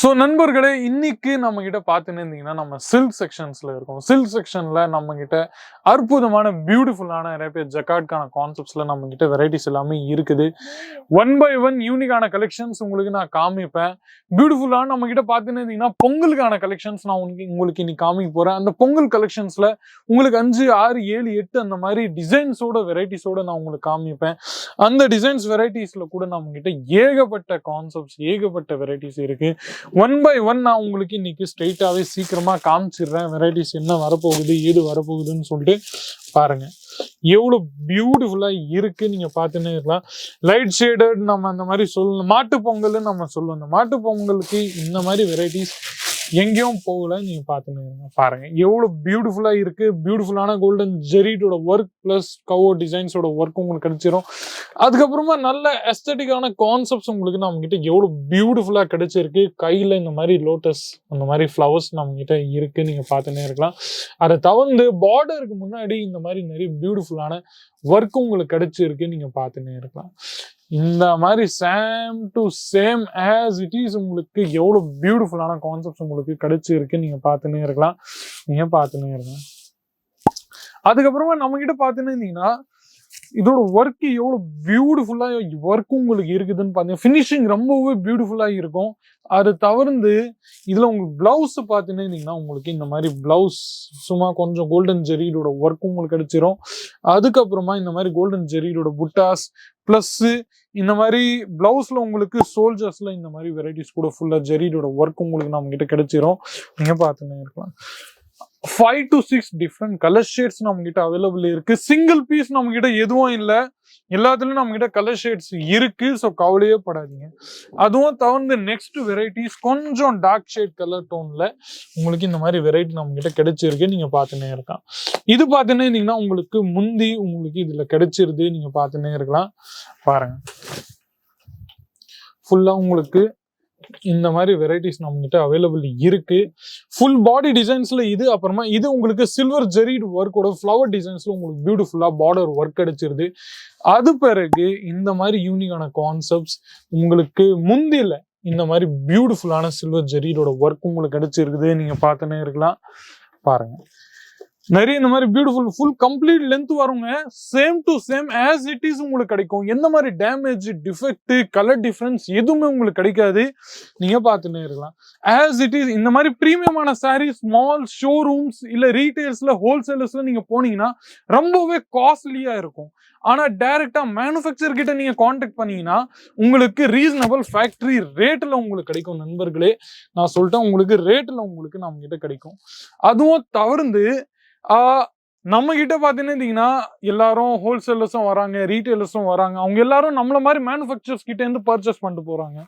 So நண்பர்களே, இன்னைக்கு நம்ம கிட்ட பார்த்துன்னு இருந்தீங்கன்னா நம்ம சில்க் செக்ஷன்ஸ்ல இருக்கோம். சில்க் செக்ஷன்ல நம்ம கிட்ட அற்புதமான பியூட்டிஃபுல்லான நிறைய பேர் ஜக்கார்ட்கான கான்செப்ட்ஸ்ல நம்ம கிட்ட வெரைட்டிஸ் எல்லாமே இருக்குது. ஒன் பை ஒன் யூனிக்கான கலெக்ஷன்ஸ் உங்களுக்கு நான் காமிப்பேன். பியூட்டிஃபுல்லான நம்ம கிட்ட பார்த்துன்னு இருந்தீங்கன்னா பொங்கலுக்கான கலெக்ஷன்ஸ் நான் உங்களுக்கு இன்னைக்கு காமிக்க போறேன். அந்த பொங்கல் கலெக்ஷன்ஸ்ல உங்களுக்கு 5, 6, 7, 8 அந்த மாதிரி டிசைன்ஸோட வெரைட்டிஸோட நான் உங்களுக்கு காமிப்பேன். அந்த டிசைன்ஸ் வெரைட்டிஸ்ல கூட நம்ம கிட்ட ஏகப்பட்ட கான்செப்ட்ஸ், ஏகப்பட்ட வெரைட்டிஸ் இருக்கு. ஒன் பை ஒன் நான் உங்களுக்கு இன்னைக்கு ஸ்ட்ரெயிட்டாவே சீக்கிரமா காமிச்சிடுறேன். வெரைட்டிஸ் என்ன வரப்போகுது, ஏது வரப்போகுதுன்னு சொல்லிட்டு பாருங்க. எவ்வளவு பியூட்டிஃபுல்லா இருக்கு நீங்க பாத்துன்னே இருக்கலாம். லைட் ஷேடட் நம்ம அந்த மாதிரி சொல்லணும். மாட்டு பொங்கல் நம்ம சொல்லுவோம். அந்த மாட்டு பொங்கலுக்கு இந்த மாதிரி வெரைட்டிஸ் எங்கேயும் போகல. நீங்க பாத்துன்னு பாருங்க எவ்வளவு பியூட்டிஃபுல்லா இருக்கு. பியூட்டிஃபுல்லான கோல்டன் ஜெரிட்டோட ஒர்க் பிளஸ் கவோ டிசைன்ஸோட ஒர்க் உங்களுக்கு கிடைச்சிரும். அதுக்கப்புறமா நல்ல எஸ்தட்டிக்கான கான்செப்ட்ஸ் உங்களுக்கு நம்ம கிட்ட எவ்வளவு பியூட்டிஃபுல்லா கிடைச்சிருக்கு. கையில இந்த மாதிரி லோட்டஸ் அந்த மாதிரி ஃப்ளவர்ஸ் நம்ம கிட்ட இருக்கு. நீங்க பாத்துன்னே இருக்கலாம். அதை தவிர்த்து பார்டருக்கு முன்னாடி இந்த மாதிரி நிறைய பியூட்டிஃபுல்லான ஒர்க் உங்களுக்கு கிடைச்சிருக்கு. நீங்க பாத்துன்னே இருக்கலாம். இந்த மாதிரி same to same as it is உங்களுக்கு எவ்வளவு பியூட்டிஃபுல்லான கான்செப்ட்ஸ் உங்களுக்கு கிடைச்சிருக்கு. நீங்க பாத்துன்னே இருக்கலாம். நீங்க பாத்துன்னே இருக்கலாம். அதுக்கப்புறமா நம்ம கிட்ட பாத்துன்னு இருந்தீங்கன்னா இதோட ஒர்க் எவ்வளவு பியூட்டிஃபுல்லா ஒர்க் உங்களுக்கு இருக்குதுன்னு பாத்தீங்கன்னா ஃபினிஷிங் ரொம்பவே பியூட்டிஃபுல்லா இருக்கும். அது தவிர்த்து இதுல உங்களுக்கு பிளவுஸ் பாத்தீங்கன்னா இருந்தீங்கன்னா உங்களுக்கு இந்த மாதிரி பிளவுஸ் சும்மா கொஞ்சம் கோல்டன் ஜெரியோட ஒர்க் உங்களுக்கு கிடைச்சிரும். அதுக்கப்புறமா இந்த மாதிரி கோல்டன் ஜெரியோட புட்டாஸ் பிளஸ் இந்த மாதிரி பிளவுஸ்ல உங்களுக்கு சோல்ஜர்ஸ்ல இந்த மாதிரி வெரைட்டிஸ் கூட ஃபுல்லா ஜெரியோட ஒர்க் உங்களுக்கு நம்ம கிட்ட கிடைச்சிரும். நீங்க பாத்துன்னு இருக்கலாம். 5 to 6 டிஃப்ரெண்ட் கலர் ஷேட்ஸ் நம்ம கிட்ட அவைலபிள் இருக்கு. சிங்கிள் பீஸ் நம்ம கிட்ட எதுவும் இல்லை. எல்லாத்துலயும் நம்ம கிட்ட கலர் ஷேட்ஸ் இருக்கு. ஸோ கவலையே படாதீங்க. அதுவும் தவிர்த்து நெக்ஸ்ட் வெரைட்டிஸ் கொஞ்சம் டார்க் ஷேட் கலர் டோன்ல உங்களுக்கு இந்த மாதிரி வெரைட்டி நம்ம கிட்ட கிடைச்சிருக்கு. நீங்க பாத்துன்னே இருக்கலாம். இது பாத்துன்னே இருந்தீங்கன்னா உங்களுக்கு முந்தி உங்களுக்கு இதுல கிடைச்சிருது. நீங்க பாத்துன்னே இருக்கலாம். பாருங்க ஃபுல்லா உங்களுக்கு இந்த மாதிரி வெரைட்டிஸ் நம்ம கிட்ட அவைலபிள் இருக்கு. ஃபுல் பாடி டிசைன்ஸ்ல இது. அப்புறமா இது உங்களுக்கு சில்வர் ஜெரிட் ஒர்க்கோட ஃப்ளவர் டிசைன்ஸ்ல உங்களுக்கு பியூட்டிஃபுல்லா பார்டர் ஒர்க் கிடைச்சிருது. அது பிறகு இந்த மாதிரி யூனிக்கான கான்செப்ட்ஸ் உங்களுக்கு முந்தில இந்த மாதிரி பியூட்டிஃபுல்லான சில்வர் ஜெரியோட ஒர்க் உங்களுக்கு கிடைச்சிருக்குது. நீங்க பார்த்துன்னே இருக்கலாம். பாருங்க நிறைய இந்த மாதிரி பியூட்டிஃபுல் ஃபுல் கம்ப்ளீட் லென்த் வருங்க. Same to same as it is உங்களுக்கு கிடைக்கும். எந்த மாதிரி டேமேஜ், டிஃபெக்ட், கலர் டிஃபரன்ஸ் எதுவுமே உங்களுக்கு கிடைக்காது. நீங்க பார்த்துன்னே இருக்கலாம். ஆஸ் இட் இஸ் இந்த மாதிரி பிரீமியமான சாரீஸ் ஸ்மால் ஷோரூம்ஸ் இல்ல ரீட்டைல்ஸ்ல ஹோல்சேலர்ஸ்ல நீங்க போனீங்கன்னா ரொம்பவே காஸ்ட்லியா இருக்கும். ஆனா டைரக்டா மேனுஃபேக்சர் கிட்ட நீங்க கான்டாக்ட் பண்ணீங்கன்னா உங்களுக்கு ரீசனபிள் ஃபேக்டரி ரேட்ல உங்களுக்கு கிடைக்கும். நண்பர்களே நான் சொல்லிட்டேன், உங்களுக்கு ரேட்ல உங்களுக்கு நம்ம கிட்ட கிடைக்கும். அதுவும் தவிர்த்து நம்ம கிட்ட பாத்தீங்கன்னா எல்லாரும் ஹோல்சேலர்ஸும் வராங்க, ரீட்டைலர்ஸும் வராங்க. அவங்க எல்லாரும் நம்மள மாதிரி மேனுஃபேக்சர்ஸ் கிட்ட இருந்து பர்ச்சேஸ் பண்ணிட்டு போறாங்க.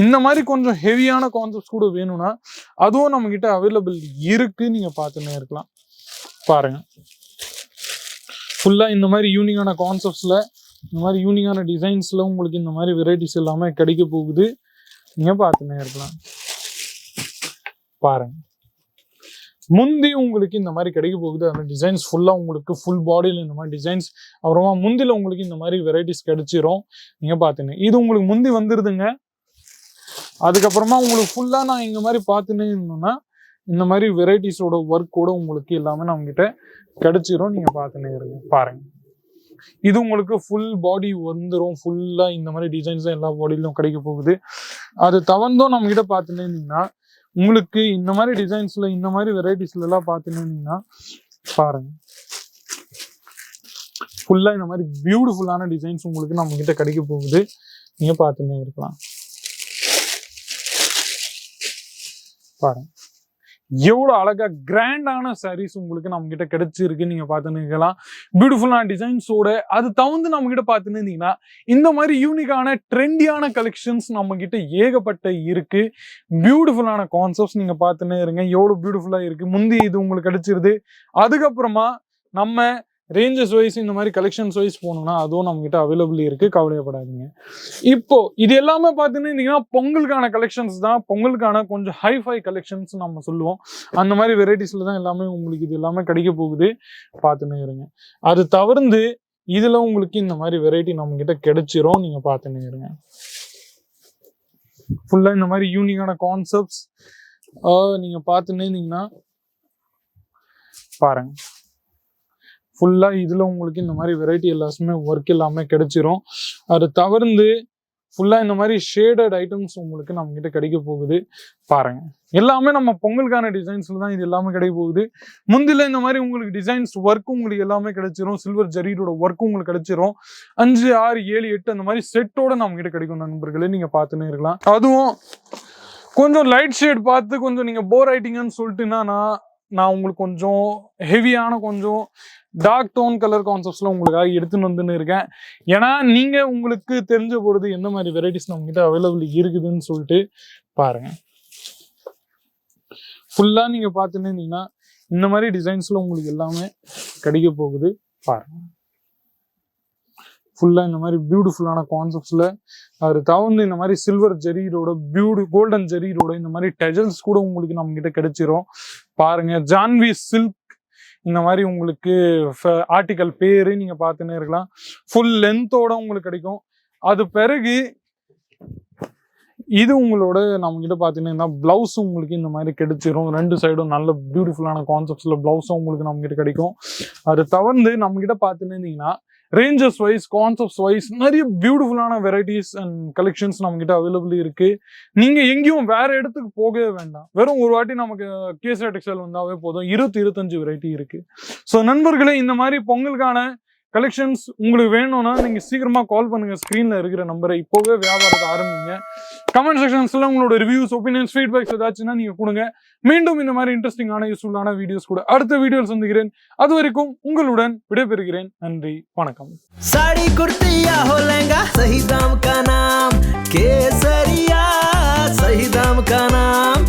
இந்த மாதிரி கொஞ்சம் ஹெவியான கான்செப்ட்ஸ் கூட வேணும்னா அதுவும் நம்ம கிட்ட அவைலபிள் இருக்கு. நீங்க பாத்துன்னே இருக்கலாம். பாருங்க ஃபுல்லா இந்த மாதிரி யூனிக்கான கான்செப்ட்ஸ்ல இந்த மாதிரி யூனிக்கான டிசைன்ஸ்ல உங்களுக்கு இந்த மாதிரி வெரைட்டிஸ் எல்லாமே கிடைக்க போகுது. நீங்க பாத்துன்னே இருக்கலாம். பாருங்க முந்தி உங்களுக்கு இந்த மாதிரி கிடைக்க போகுது. அந்த டிசைன்ஸ் ஃபுல்லா உங்களுக்கு ஃபுல் பாடியில இந்த மாதிரி டிசைன்ஸ். அப்புறமா முந்தில உங்களுக்கு இந்த மாதிரி வெரைட்டிஸ் கிடைச்சிரும். நீங்க பாத்துங்க இது உங்களுக்கு முந்தி வந்துருதுங்க. அதுக்கப்புறமா உங்களுக்கு ஃபுல்லா நான் இந்த மாதிரி பாத்துன்னு இருந்தோம்னா இந்த மாதிரி வெரைட்டிஸோட ஒர்க்கோட உங்களுக்கு எல்லாமே நம்ம கிட்ட கிடைச்சிரும். நீங்க பாத்துன்னே இருங்க. பாருங்க இது உங்களுக்கு ஃபுல் பாடி வந்துடும். ஃபுல்லா இந்த மாதிரி டிசைன்ஸ் எல்லா பாடியிலும் கிடைக்க போகுது. அது தவிர்த்தும் நம்ம கிட்ட பாத்துன்னு இருந்தீங்கன்னா உங்களுக்கு இந்த மாதிரி டிசைன்ஸ்ல இந்த மாதிரி வெரைட்டிஸ்ல எல்லாம் பாத்தீங்கன்னா பாருங்க ஃபுல்லா இந்த மாதிரி பியூட்டிஃபுல்லான டிசைன்ஸ் உங்களுக்கு நம்ம கிட்ட கிடைக்க போகுது. நீங்க பாத்துன்னே இருக்கலாம். பாருங்க எவ்வளவு அழகா கிராண்டான சாரீஸ் உங்களுக்கு நம்ம கிட்ட கிடைச்சிருக்கு. நீங்க பாத்துன்னு இருக்கலாம். பியூட்டிஃபுல்லான டிசைன்ஸோட. அது தவிர்த்து நம்ம கிட்ட பாத்துன்னு இருந்தீங்கன்னா இந்த மாதிரி யூனிக்கான ட்ரெண்டியான கலெக்ஷன்ஸ் நம்ம கிட்ட ஏகப்பட்ட இருக்கு. பியூட்டிஃபுல்லான கான்செப்ட்ஸ் நீங்க பாத்துன்னே இருங்க. எவ்வளவு பியூட்டிஃபுல்லா இருக்கு. முந்தி இது உங்களுக்கு கிடைச்சிருது. அதுக்கப்புறமா நம்ம ரேஞ்சஸ் வைஸ் இந்த மாதிரி கலெக்ஷன்ஸ் வைஸ் போனோம்னா அதுவும் நம்ம கிட்ட அவைலபிள் இருக்கு. கவலையப்படாதீங்க. இப்போ இது எல்லாமே பாத்தீங்கன்னா பொங்கலுக்கான கலெக்ஷன்ஸ் தான். பொங்கலுக்கான கொஞ்சம் ஹைஃபை கலெக்ஷன்ஸ் நம்ம சொல்லுவோம். அந்த மாதிரி வெரைட்டிஸ்ல தான் எல்லாமே உங்களுக்கு இது எல்லாமே கிடைக்க போகுது. பாத்துன்னு இருங்க. அது தவிர்த்து இதுல உங்களுக்கு இந்த மாதிரி வெரைட்டி நம்ம கிட்ட கிடைச்சிரும். நீங்க பாத்துன்னு இருங்க. ஃபுல்லா இந்த மாதிரி யூனிக்கான கான்செப்ட்ஸ் நீங்க பார்த்துன்னே இருந்தீங்கன்னா பாருங்க. ஃபுல்லா இதுல உங்களுக்கு இந்த மாதிரி வெரைட்டி எல்லாமே ஒர்க் எல்லாமே கிடைச்சிரும். அது தவிர்த்து ஃபுல்லா இந்த மாதிரி ஷேடட் ஐட்டம்ஸ் உங்களுக்கு நம்ம கிட்ட கிடைக்க போகுது பாருங்க. எல்லாமே நம்ம பொங்கலுக்கான டிசைன்ஸ்ல தான் இது எல்லாமே கிடைக்க போகுது. முந்தில இந்த மாதிரி உங்களுக்கு டிசைன்ஸ் ஒர்க் உங்களுக்கு எல்லாமே கிடைச்சிரும். சில்வர் ஜரியோட ஒர்க் உங்களுக்கு கிடைச்சிரும். 5, 6, 7, 8 அந்த மாதிரி செட்டோட நம்ம கிட்ட கிடைக்கும் நண்பர்களே. நீங்க பார்த்துன்னே இருக்கலாம். அதுவும் கொஞ்சம் லைட் ஷேட் பார்த்து கொஞ்சம் நீங்க போர் ஆயிட்டீங்கன்னு சொல்லிட்டுன்னா நான் உங்களுக்கு கொஞ்சம் ஹெவியான கொஞ்சம் டார்க் டோன் கலர் கான்செப்ட்ஸ்ல உங்களுக்காக எடுத்துன்னு வந்துன்னு இருக்கேன். ஏன்னா நீங்க உங்களுக்கு தெரிஞ்ச பொழுது எந்த மாதிரி வெரைட்டிஸ் நம்ம கிட்ட அவைலபிள் இருக்குதுன்னு சொல்லிட்டு பாருங்க. ஃபுல்லா நீங்க பார்த்துன்னு இருந்தீங்கன்னா இந்த மாதிரி டிசைன்ஸ்ல உங்களுக்கு எல்லாமே கிடைக்க போகுது பாருங்க. ஃபுல்லா இந்த மாதிரி பியூட்டிஃபுல்லான கான்செப்ட்ஸ்ல அது தவிர்த்து இந்த மாதிரி சில்வர் ஜெரீரோட கோல்டன் ஜெரீரோட இந்த மாதிரி டெஜல்ஸ் கூட உங்களுக்கு நம்ம கிட்ட கிடைச்சிரும் பாருங்க. ஜான்வி சில்க் இந்த மாதிரி உங்களுக்கு ஆர்டிகல் பேரு நீங்க பார்த்துன்னே இருக்கலாம். ஃபுல் லென்த்தோட உங்களுக்கு கிடைக்கும். அது பிறகு இது உங்களோட நம்ம கிட்ட பாத்தீங்கன்னா பிளவுஸ் உங்களுக்கு இந்த மாதிரி கிடைச்சிரும். 2 சைடும் நல்ல பியூட்டிஃபுல்லான கான்செப்ட்ஸ்ல பிளவுஸும் உங்களுக்கு நம்ம கிட்ட கிடைக்கும். அது தவிர்த்து நம்ம கிட்ட பாத்தீங்கன்னா ரேஞ்சஸ் வைஸ் கான்செப்ட்ஸ் வைஸ் நிறைய பியூட்டிஃபுல்லான வெரைட்டிஸ் அண்ட் கலெக்ஷன்ஸ் நம்ம கிட்ட அவைலபிள் இருக்கு. நீங்க எங்கேயும் வேற இடத்துக்கு போகவே வேண்டாம். வெறும் ஒரு வாட்டி நமக்கு கேசரி டெக்ஸ்டைல் வந்தாவே போதும். 25 வெரைட்டி இருக்கு. ஸோ நண்பர்களே, இந்த மாதிரி பொங்கலுக்கான கலெக்ஷன்ஸ் உங்களுக்கு வேணும்னா நீங்க சீக்கிரமா கால் பண்ணுங்க. ஸ்கிரீன்ல இருக்கிற நம்பரை இப்போவே வியாபாரத்தை ஆரம்பிங்க. கமெண்ட் செக்ஷன்ஸ்ல உங்களோட ரிவ்யூஸ், ஒப்பீனியன்ஸ், ஃபீட்பேக்ஸ் ஏதாச்சுன்னா நீங்க கொடுங்க. மீண்டும் இந்த மாதிரி இன்ட்ரெஸ்டிங்கான யூஸ்ஃபுல்லான வீடியோஸ் கூட அடுத்த வீடியோவில் சந்திக்கிறேன். அது வரைக்கும் உங்களுடன் விடைபெறுகிறேன். நன்றி, வணக்கம். साड़ी कुर्तिया हो लहंगा सही दाम का नाम केसरिया, सही दाम का नाम